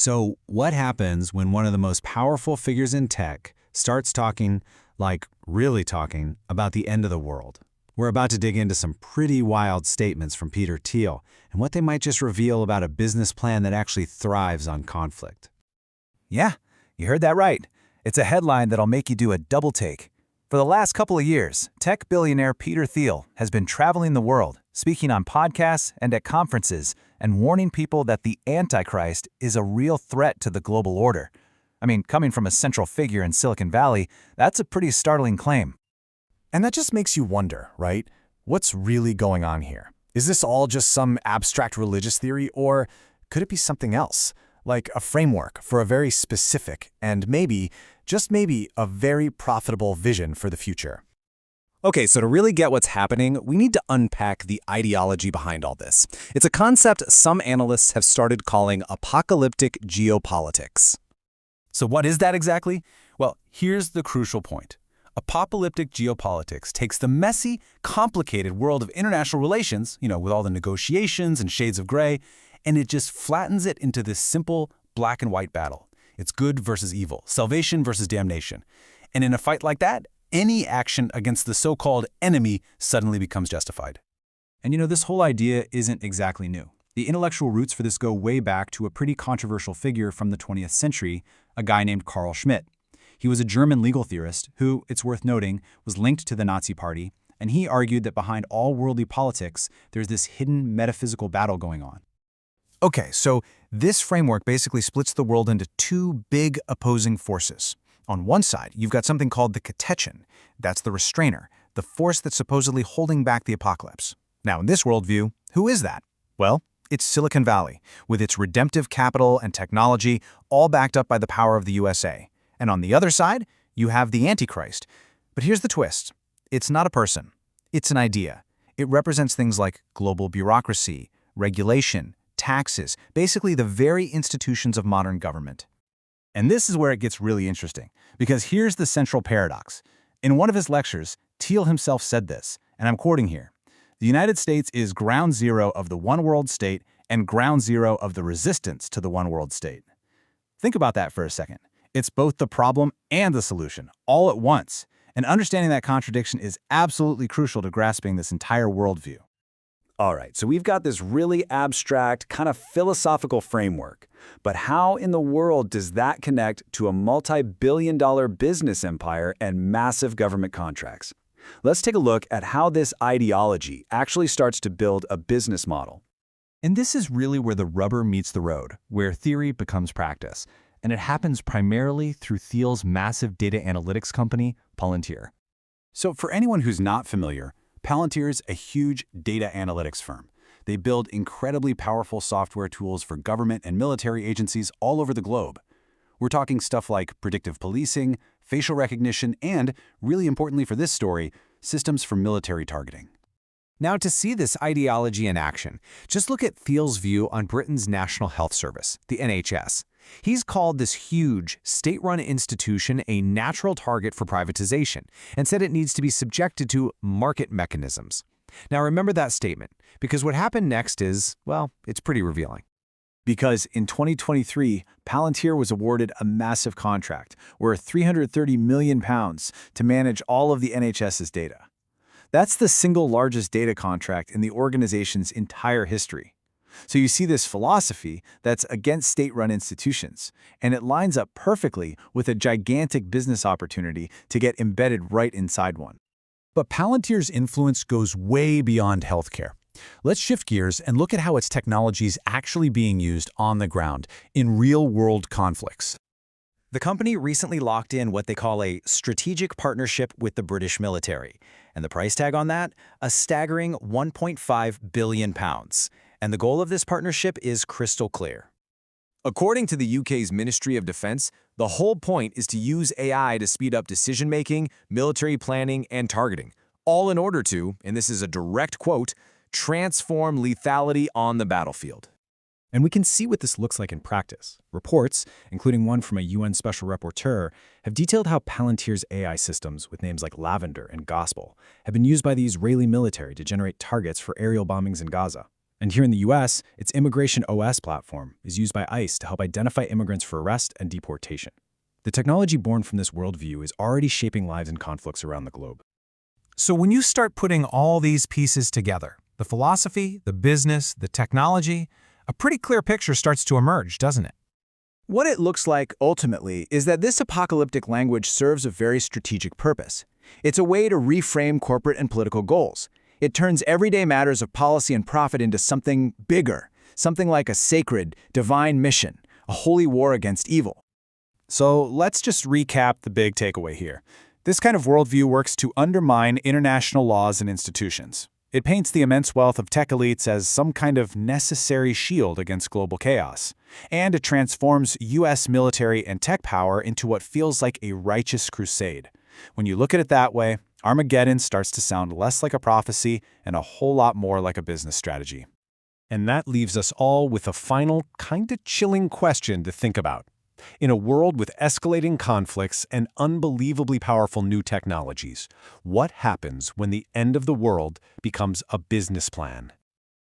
So what happens when one of the most powerful figures in tech starts talking, like really talking, about the end of the world? We're about to dig into some pretty wild statements from Peter Thiel and what they might just reveal about a business plan that actually thrives on conflict. Yeah, you heard that right. It's a headline that'll make you do a double take. For the last couple of years, tech billionaire Peter Thiel has been traveling the world, speaking on podcasts and at conferences, and warning people that the Antichrist is a real threat to the global order. I mean, coming from a central figure in Silicon Valley, that's a pretty startling claim. And that just makes you wonder, right? What's really going on here? Is this all just some abstract religious theory, or could it be something else? Like a framework for a very specific and maybe, just maybe, a very profitable vision for the future. Okay, so to really get what's happening, we need to unpack the ideology behind all this. It's a concept some analysts have started calling apocalyptic geopolitics. So what is that exactly? Well, here's the crucial point. Apocalyptic geopolitics takes the messy, complicated world of international relations, with all the negotiations and shades of gray, and it just flattens it into this simple black and white battle. It's good versus evil, salvation versus damnation. And in a fight like that, any action against the so-called enemy suddenly becomes justified. And this whole idea isn't exactly new. The intellectual roots for this go way back to a pretty controversial figure from the 20th century, a guy named Carl Schmitt. He was a German legal theorist who, it's worth noting, was linked to the Nazi Party, and he argued that behind all worldly politics, there's this hidden metaphysical battle going on. Okay, so this framework basically splits the world into two big opposing forces. On one side, you've got something called the katechin. That's the restrainer, the force that's supposedly holding back the apocalypse. Now, in this worldview, who is that? Well, it's Silicon Valley, with its redemptive capital and technology, all backed up by the power of the USA. And on the other side, you have the Antichrist. But here's the twist. It's not a person. It's an idea. It represents things like global bureaucracy, regulation, taxes, basically the very institutions of modern government. And this is where it gets really interesting, because here's the central paradox. In one of his lectures, Thiel himself said this, and I'm quoting here, "The United States is ground zero of the one world state and ground zero of the resistance to the one world state." Think about that for a second. It's both the problem and the solution, all at once. And understanding that contradiction is absolutely crucial to grasping this entire worldview. All right, so we've got this really abstract, kind of philosophical framework. But how in the world does that connect to a multi-billion-dollar business empire and massive government contracts? Let's take a look at how this ideology actually starts to build a business model. And this is really where the rubber meets the road, where theory becomes practice. And it happens primarily through Thiel's massive data analytics company, Palantir. So for anyone who's not familiar, Palantir is a huge data analytics firm. They build incredibly powerful software tools for government and military agencies all over the globe. We're talking stuff like predictive policing, facial recognition, and, really importantly for this story, systems for military targeting. Now, to see this ideology in action, just look at Thiel's view on Britain's National Health Service, the NHS. He's called this huge, state-run institution a natural target for privatization and said it needs to be subjected to market mechanisms. Now, remember that statement, because what happened next is, well, it's pretty revealing. Because in 2023, Palantir was awarded a massive contract worth £330 million to manage all of the NHS's data. That's the single largest data contract in the organization's entire history. So you see this philosophy that's against state-run institutions, and it lines up perfectly with a gigantic business opportunity to get embedded right inside one. But Palantir's influence goes way beyond healthcare. Let's shift gears and look at how its technology is actually being used on the ground in real-world conflicts. The company recently locked in what they call a strategic partnership with the British military. And the price tag on that? A staggering £1.5 billion. And the goal of this partnership is crystal clear. According to the UK's Ministry of Defence, the whole point is to use AI to speed up decision-making, military planning, and targeting, all in order to, and this is a direct quote, transform lethality on the battlefield. And we can see what this looks like in practice. Reports, including one from a UN Special Rapporteur, have detailed how Palantir's AI systems, with names like Lavender and Gospel, have been used by the Israeli military to generate targets for aerial bombings in Gaza. And here in the US, its Immigration OS platform is used by ICE to help identify immigrants for arrest and deportation. The technology born from this worldview is already shaping lives in conflicts around the globe. So when you start putting all these pieces together, the philosophy, the business, the technology, a pretty clear picture starts to emerge, doesn't it? What it looks like, ultimately, is that this apocalyptic language serves a very strategic purpose. It's a way to reframe corporate and political goals. It turns everyday matters of policy and profit into something bigger, something like a sacred, divine mission, a holy war against evil. So let's just recap the big takeaway here. This kind of worldview works to undermine international laws and institutions. It paints the immense wealth of tech elites as some kind of necessary shield against global chaos. And it transforms U.S. military and tech power into what feels like a righteous crusade. When you look at it that way, Armageddon starts to sound less like a prophecy and a whole lot more like a business strategy. And that leaves us all with a final, kinda chilling question to think about. In a world with escalating conflicts and unbelievably powerful new technologies, what happens when the end of the world becomes a business plan?